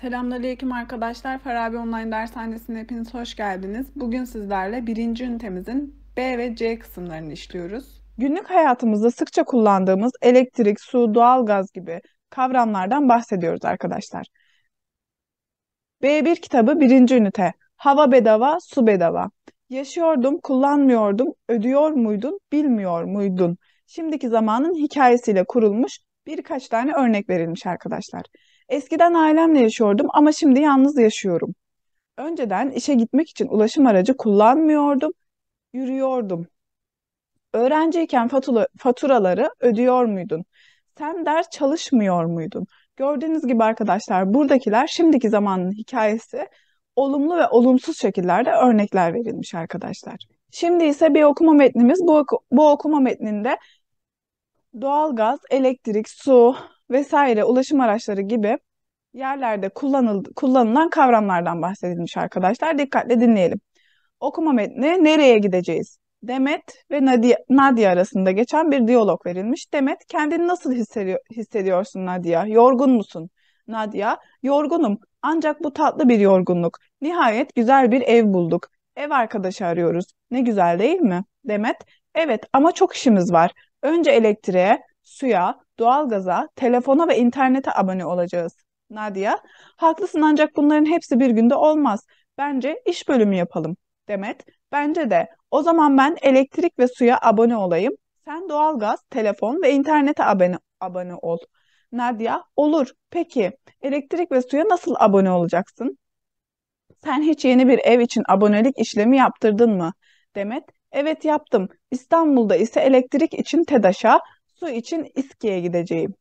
Selamünaleyküm arkadaşlar. Farabi Online Dershanesi'ne hepiniz hoş geldiniz. Bugün sizlerle birinci ünitemizin B ve C kısımlarını işliyoruz. Günlük hayatımızda sıkça kullandığımız elektrik, su, doğalgaz gibi kavramlardan bahsediyoruz arkadaşlar. B1 kitabı birinci ünite. Hava bedava, su bedava. Yaşıyordum, kullanmıyordum, ödüyor muydun, bilmiyor muydun? Şimdiki zamanın hikayesiyle kurulmuş birkaç tane örnek verilmiş arkadaşlar. Eskiden ailemle yaşıyordum ama şimdi yalnız yaşıyorum. Önceden işe gitmek için ulaşım aracı kullanmıyordum, yürüyordum. Öğrenciyken faturaları ödüyor muydun? Sen ders çalışmıyor muydun? Gördüğünüz gibi arkadaşlar buradakiler şimdiki zamanın hikayesi, olumlu ve olumsuz şekillerde örnekler verilmiş arkadaşlar. Şimdi ise bir okuma metnimiz. Bu okuma metninde doğalgaz, elektrik, su vesaire ulaşım araçları gibi yerlerde kullanılan kavramlardan bahsedilmiş arkadaşlar. Dikkatle dinleyelim. Okuma metni nereye gideceğiz? Demet ve Nadia arasında geçen bir diyalog verilmiş. Demet, kendini nasıl hissediyorsun Nadia? Yorgun musun? Nadia, yorgunum ancak bu tatlı bir yorgunluk. Nihayet güzel bir ev bulduk. Ev arkadaşı arıyoruz. Ne güzel değil mi? Demet, evet ama çok işimiz var. Önce elektriğe, suya, doğalgaza, telefona ve internete abone olacağız. Nadia, haklısın ancak bunların hepsi bir günde olmaz. Bence iş bölümü yapalım. Demet, bence de. O zaman ben elektrik ve suya abone olayım. Sen doğalgaz, telefon ve internete abone ol. Nadia, olur. Peki, elektrik ve suya nasıl abone olacaksın? Sen hiç yeni bir ev için abonelik işlemi yaptırdın mı? Demet, evet yaptım. İstanbul'da ise elektrik için TEDAŞ'a, su için İSKİ'ye gideceğim.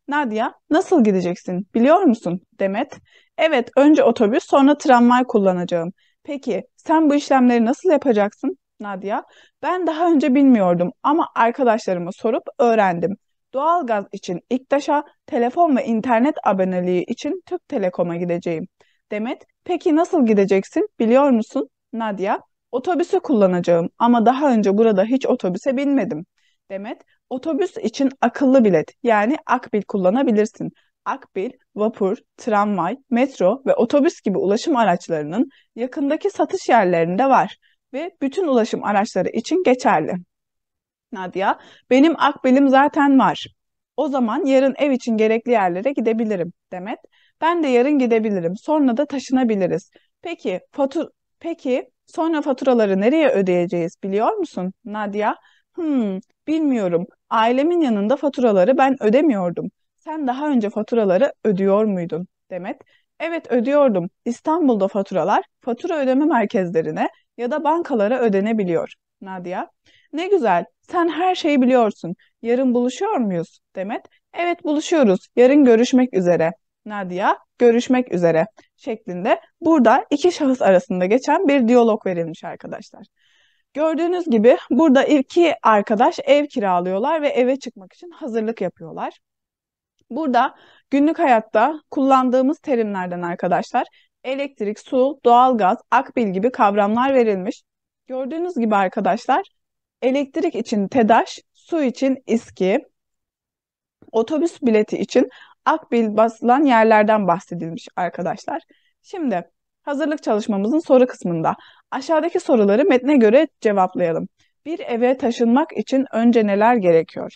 Nadia, nasıl gideceksin biliyor musun? Demet, evet önce otobüs sonra tramvay kullanacağım. Peki sen bu işlemleri nasıl yapacaksın? Nadia, ben daha önce bilmiyordum ama arkadaşlarıma sorup öğrendim. Doğalgaz için İKTAŞ'a, telefon ve internet aboneliği için Türk Telekom'a gideceğim. Demet, peki nasıl gideceksin biliyor musun? Nadia, otobüsü kullanacağım ama daha önce burada hiç otobüse binmedim. Demet, otobüs için akıllı bilet yani Akbil kullanabilirsin. Akbil, vapur, tramvay, metro ve otobüs gibi ulaşım araçlarının yakındaki satış yerlerinde var ve bütün ulaşım araçları için geçerli. Nadia, benim Akbil'im zaten var. O zaman yarın ev için gerekli yerlere gidebilirim. Demet, ben de yarın gidebilirim. Sonra da taşınabiliriz. Peki, peki sonra faturaları nereye ödeyeceğiz biliyor musun? Nadia, bilmiyorum. Ailemin yanında faturaları ben ödemiyordum. Sen daha önce faturaları ödüyor muydun? Demet, evet ödüyordum. İstanbul'da faturalar fatura ödeme merkezlerine ya da bankalara ödenebiliyor. Nadia, ne güzel. Sen her şeyi biliyorsun. Yarın buluşuyor muyuz? Demet, evet buluşuyoruz. Yarın görüşmek üzere. Nadia, görüşmek üzere şeklinde burada iki şahıs arasında geçen bir diyalog verilmiş arkadaşlar. Gördüğünüz gibi burada iki arkadaş ev kiralıyorlar ve eve çıkmak için hazırlık yapıyorlar. Burada günlük hayatta kullandığımız terimlerden arkadaşlar elektrik, su, doğalgaz, akbil gibi kavramlar verilmiş. Gördüğünüz gibi arkadaşlar elektrik için TEDAŞ, su için İSKİ, otobüs bileti için akbil basılan yerlerden bahsedilmiş arkadaşlar. Şimdi hazırlık çalışmamızın soru kısmında aşağıdaki soruları metne göre cevaplayalım. Bir eve taşınmak için önce neler gerekiyor?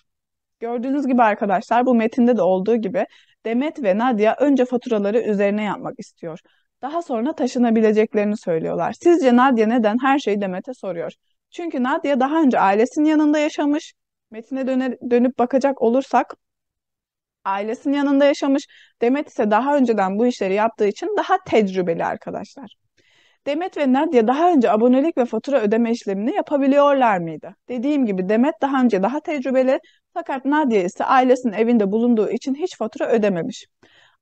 Gördüğünüz gibi arkadaşlar bu metinde de olduğu gibi Demet ve Nadia önce faturaları üzerine yapmak istiyor. Daha sonra taşınabileceklerini söylüyorlar. Sizce Nadia neden her şeyi Demet'e soruyor? Çünkü Nadia daha önce ailesinin yanında yaşamış. Metine dönüp bakacak olursak ailesinin yanında yaşamış. Demet ise daha önceden bu işleri yaptığı için daha tecrübeli arkadaşlar. Demet ve Nadia daha önce abonelik ve fatura ödeme işlemini yapabiliyorlar mıydı? Dediğim gibi Demet daha önce daha tecrübeli fakat Nadia ise ailesinin evinde bulunduğu için hiç fatura ödememiş.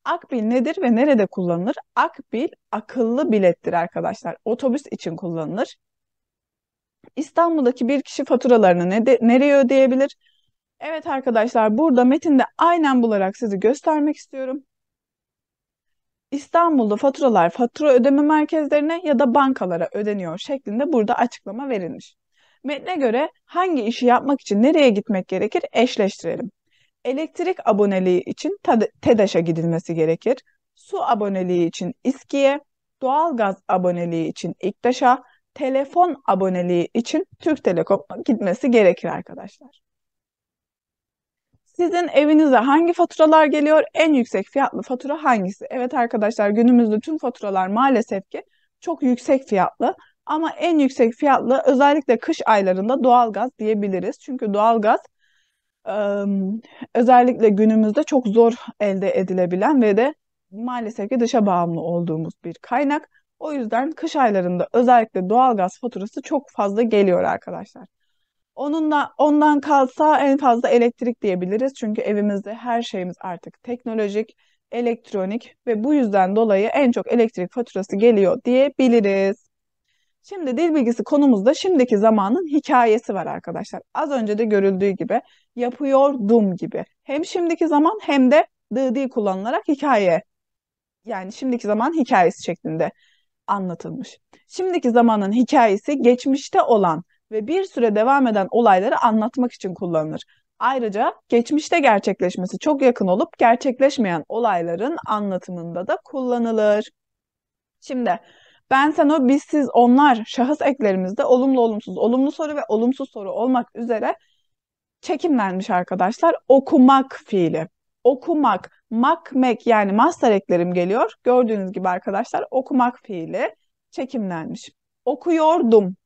Akbil nedir ve nerede kullanılır? Akbil akıllı bilettir arkadaşlar. Otobüs için kullanılır. İstanbul'daki bir kişi faturalarını nereye ödeyebilir? Evet arkadaşlar burada metinde aynen bularak sizi göstermek istiyorum. İstanbul'da faturalar fatura ödeme merkezlerine ya da bankalara ödeniyor şeklinde burada açıklama verilmiş. Metne göre hangi işi yapmak için nereye gitmek gerekir eşleştirelim. Elektrik aboneliği için TEDAŞ'a gidilmesi gerekir. Su aboneliği için İSKİ'ye, doğalgaz aboneliği için İKTAŞ'a, telefon aboneliği için Türk Telekom'a gitmesi gerekir arkadaşlar. Sizin evinize hangi faturalar geliyor? En yüksek fiyatlı fatura hangisi? Evet arkadaşlar, günümüzde tüm faturalar maalesef ki çok yüksek fiyatlı. Ama en yüksek fiyatlı özellikle kış aylarında doğalgaz diyebiliriz. Çünkü doğalgaz özellikle günümüzde çok zor elde edilebilen ve de maalesef ki dışa bağımlı olduğumuz bir kaynak. O yüzden kış aylarında özellikle doğalgaz faturası çok fazla geliyor arkadaşlar. Ondan kalsa en fazla elektrik diyebiliriz. Çünkü evimizde her şeyimiz artık teknolojik, elektronik ve bu yüzden dolayı en çok elektrik faturası geliyor diyebiliriz. Şimdi dil bilgisi konumuzda şimdiki zamanın hikayesi var arkadaşlar. Az önce de görüldüğü gibi yapıyordum gibi. Hem şimdiki zaman hem de dı kullanılarak hikaye, yani şimdiki zaman hikayesi şeklinde anlatılmış. Şimdiki zamanın hikayesi geçmişte olan ve bir süre devam eden olayları anlatmak için kullanılır. Ayrıca geçmişte gerçekleşmesi çok yakın olup gerçekleşmeyen olayların anlatımında da kullanılır. Şimdi ben, sen, o, biz, siz, onlar şahıs eklerimizde olumlu, olumsuz, olumlu soru ve olumsuz soru olmak üzere çekimlenmiş arkadaşlar. Okumak fiili. Okumak, mak, mek yani mastar eklerim geliyor. Gördüğünüz gibi arkadaşlar okumak fiili çekimlenmiş. Okuyordum,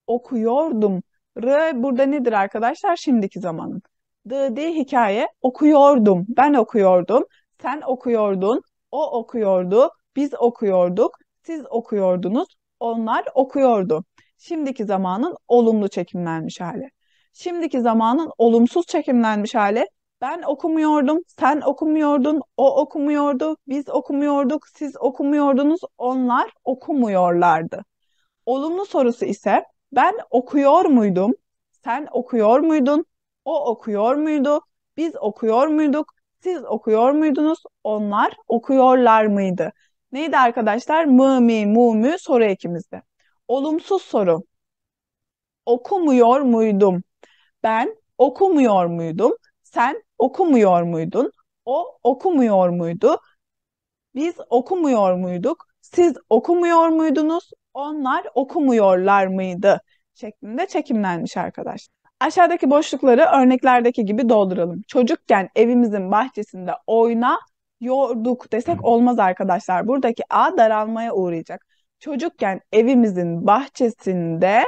okuyordum. R burada nedir arkadaşlar? Şimdiki zamanın. D hikaye. Okuyordum. Ben okuyordum. Sen okuyordun. O okuyordu. Biz okuyorduk. Siz okuyordunuz. Onlar okuyordu. Şimdiki zamanın olumlu çekimlenmiş hali. Şimdiki zamanın olumsuz çekimlenmiş hali. Ben okumuyordum, sen okumuyordun, o okumuyordu, biz okumuyorduk, siz okumuyordunuz, onlar okumuyorlardı. Olumlu sorusu ise ben okuyor muydum? Sen okuyor muydun? O okuyor muydu? Biz okuyor muyduk? Siz okuyor muydunuz? Onlar okuyorlar mıydı? Neydi arkadaşlar? Mı, mi, mu, mü soru ekimizde. Olumsuz soru. Okumuyor muydum? Ben okumuyor muydum? Sen okumuyor muydun? O okumuyor muydu? Biz okumuyor muyduk? Siz okumuyor muydunuz? Onlar okumuyorlar mıydı? Şeklinde çekimlenmiş arkadaşlar. Aşağıdaki boşlukları örneklerdeki gibi dolduralım. Çocukken evimizin bahçesinde oynuyorduk desek olmaz arkadaşlar. Buradaki A daralmaya uğrayacak. Çocukken evimizin bahçesinde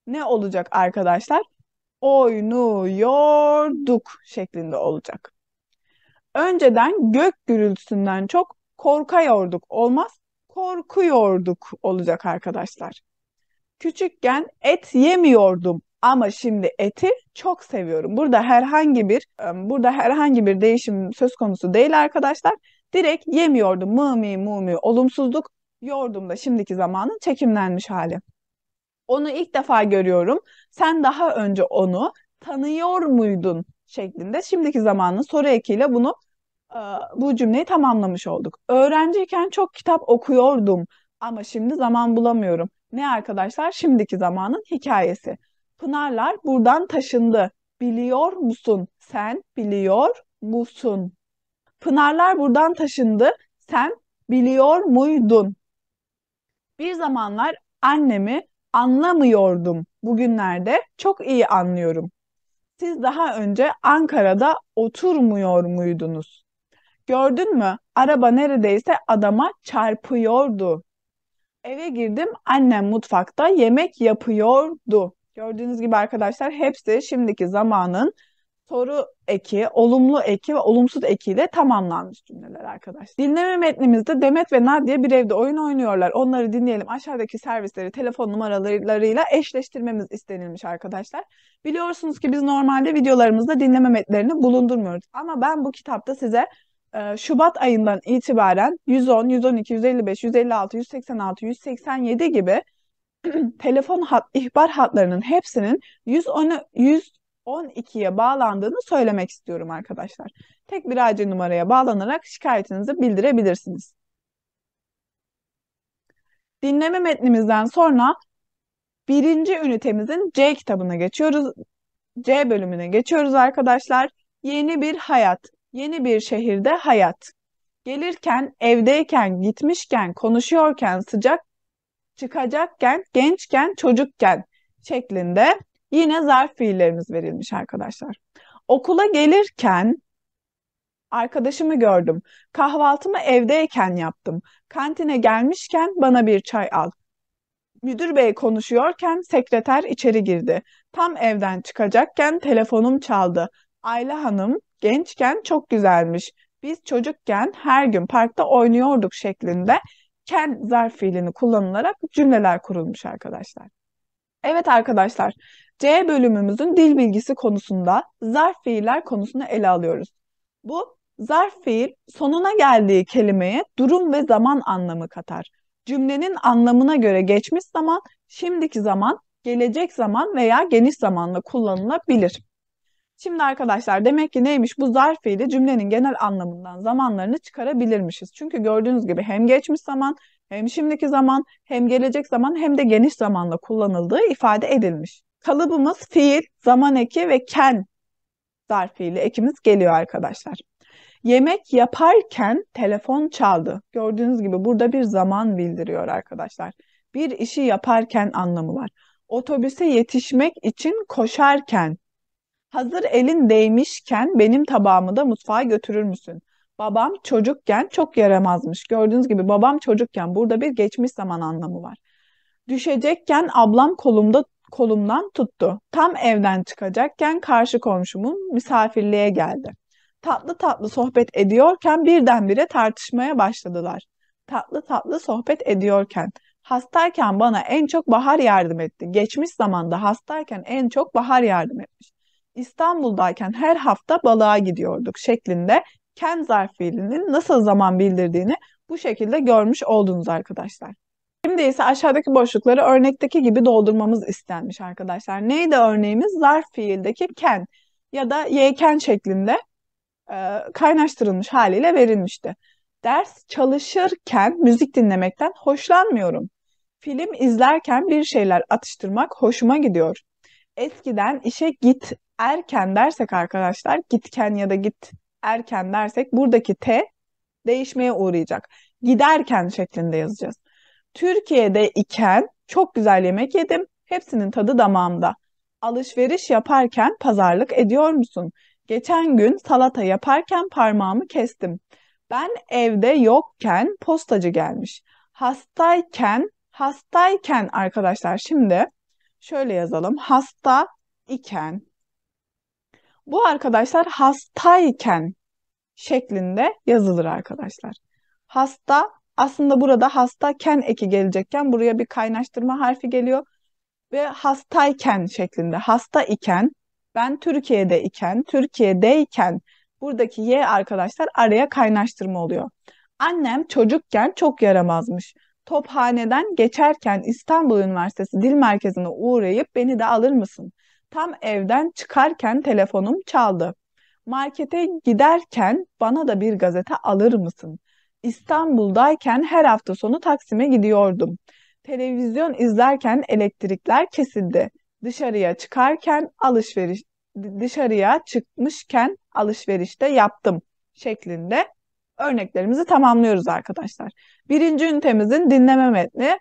ne olacak arkadaşlar? Oynuyorduk şeklinde olacak. Önceden gök gürültüsünden çok korkuyorduk olmaz, korkuyorduk olacak arkadaşlar. Küçükken et yemiyordum ama şimdi eti çok seviyorum. Burada herhangi bir değişim söz konusu değil arkadaşlar. Direkt yemiyordum. Mı mi mu mi olumsuzluk. Yordum da şimdiki zamanın çekimlenmiş hali. Onu ilk defa görüyorum. Sen daha önce onu tanıyor muydun şeklinde şimdiki zamanın soru ekiyle e, bu cümleyi tamamlamış olduk. Öğrenciyken çok kitap okuyordum ama şimdi zaman bulamıyorum. Ne arkadaşlar? Şimdiki zamanın hikayesi. Pınarlar buradan taşındı. Biliyor musun? Sen biliyor musun? Pınarlar buradan taşındı. Sen biliyor muydun? Bir zamanlar annemi anlamıyordum. Bugünlerde çok iyi anlıyorum. Siz daha önce Ankara'da oturmuyor muydunuz? Gördün mü? Araba neredeyse adama çarpıyordu. Eve girdim, annem mutfakta yemek yapıyordu. Gördüğünüz gibi arkadaşlar hepsi şimdiki zamanın soru eki, olumlu eki ve olumsuz ekiyle tamamlanmış cümleler arkadaşlar. Dinleme metnimizde Demet ve Nadia bir evde oyun oynuyorlar. Onları dinleyelim. Aşağıdaki servisleri telefon numaralarıyla eşleştirmemiz istenilmiş arkadaşlar. Biliyorsunuz ki biz normalde videolarımızda dinleme metlerini bulundurmuyoruz. Ama ben bu kitapta size Şubat ayından itibaren 110, 112, 155, 156, 186, 187 gibi ihbar hatlarının hepsinin 112'ye bağlandığını söylemek istiyorum arkadaşlar. Tek bir acil numaraya bağlanarak şikayetinizi bildirebilirsiniz. Dinleme metnimizden sonra Birinci ünitemizin C kitabına geçiyoruz. C bölümüne geçiyoruz arkadaşlar. Yeni bir hayat, yeni bir şehirde hayat. Gelirken, evdeyken, gitmişken, konuşuyorken, sıcak, çıkacakken, gençken, çocukken şeklinde yine zarf fiillerimiz verilmiş arkadaşlar. Okula gelirken arkadaşımı gördüm. Kahvaltımı evdeyken yaptım. Kantine gelmişken bana bir çay al. Müdür bey konuşuyorken sekreter içeri girdi. Tam evden çıkacakken telefonum çaldı. Ayla Hanım gençken çok güzelmiş. Biz çocukken her gün parkta oynuyorduk şeklinde ken zarf fiilini kullanılarak cümleler kurulmuş arkadaşlar. Evet arkadaşlar, C bölümümüzün dil bilgisi konusunda zarf fiiller konusunu ele alıyoruz. Bu zarf fiil sonuna geldiği kelimeye durum ve zaman anlamı katar. Cümlenin anlamına göre geçmiş zaman, şimdiki zaman, gelecek zaman veya geniş zamanla kullanılabilir. Şimdi arkadaşlar demek ki neymiş bu zarf fiili cümlenin genel anlamından zamanlarını çıkarabilirmişiz. Çünkü gördüğünüz gibi hem geçmiş zaman, hem şimdiki zaman, hem gelecek zaman hem de geniş zamanla kullanıldığı ifade edilmiş. Kalıbımız fiil, zaman eki ve ken zarf fiili ekimiz geliyor arkadaşlar. Yemek yaparken telefon çaldı. Gördüğünüz gibi burada bir zaman bildiriyor arkadaşlar. Bir işi yaparken anlamı var. Otobüse yetişmek için koşarken, hazır elin değmişken benim tabağımı da mutfağa götürür müsün? Babam çocukken çok yaramazmış. Gördüğünüz gibi babam çocukken burada bir geçmiş zaman anlamı var. Düşecekken ablam kolumdan tuttu. Tam evden çıkacakken karşı komşumun misafirliğe geldi. Tatlı tatlı sohbet ediyorken birdenbire tartışmaya başladılar. Tatlı tatlı sohbet ediyorken. Hastayken bana en çok Bahar yardım etti. Geçmiş zamanda hastayken en çok Bahar yardım etmiş. İstanbul'dayken her hafta balığa gidiyorduk şeklinde ken zarf fiilinin nasıl zaman bildirdiğini bu şekilde görmüş oldunuz arkadaşlar. Şimdi ise aşağıdaki boşlukları örnekteki gibi doldurmamız istenmiş arkadaşlar. Neydi örneğimiz? Zarf fiildeki ken ya da yeken şeklinde kaynaştırılmış haliyle verilmişti. Ders çalışırken müzik dinlemekten hoşlanmıyorum. Film izlerken bir şeyler atıştırmak hoşuma gidiyor. Eskiden işe git erken dersek arkadaşlar, gitken ya da git erken dersek buradaki T değişmeye uğrayacak. Giderken şeklinde yazacağız. Türkiye'de iken çok güzel yemek yedim. Hepsinin tadı damağımda. Alışveriş yaparken pazarlık ediyor musun? Geçen gün salata yaparken parmağımı kestim. Ben evde yokken postacı gelmiş. Hastayken arkadaşlar şimdi şöyle yazalım. Hasta iken. Bu arkadaşlar hastayken şeklinde yazılır arkadaşlar. Hasta aslında burada hastayken eki gelecekken buraya bir kaynaştırma harfi geliyor ve hastayken şeklinde. Hasta iken, ben Türkiye'de iken, Türkiye'deyken buradaki y arkadaşlar araya kaynaştırma oluyor. Annem çocukken çok yaramazmış. Tophaneden geçerken İstanbul Üniversitesi Dil Merkezi'ne uğrayıp beni de alır mısın? Tam evden çıkarken telefonum çaldı. Markete giderken bana da bir gazete alır mısın? İstanbul'dayken her hafta sonu Taksim'e gidiyordum. Televizyon izlerken elektrikler kesildi. Dışarıya çıkmışken alışverişte yaptım şeklinde örneklerimizi tamamlıyoruz arkadaşlar. Birinci ünitemizin dinleme metni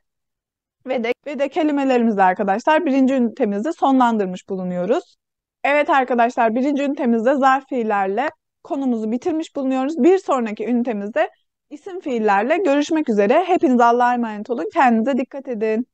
ve de kelimelerimizi arkadaşlar birinci ünitemizde sonlandırmış bulunuyoruz. Evet arkadaşlar birinci ünitemizde zarf fiillerle konumuzu bitirmiş bulunuyoruz. Bir sonraki ünitemizde isim fiillerle görüşmek üzere. Hepinize Allah'a emanet olun. Kendinize dikkat edin.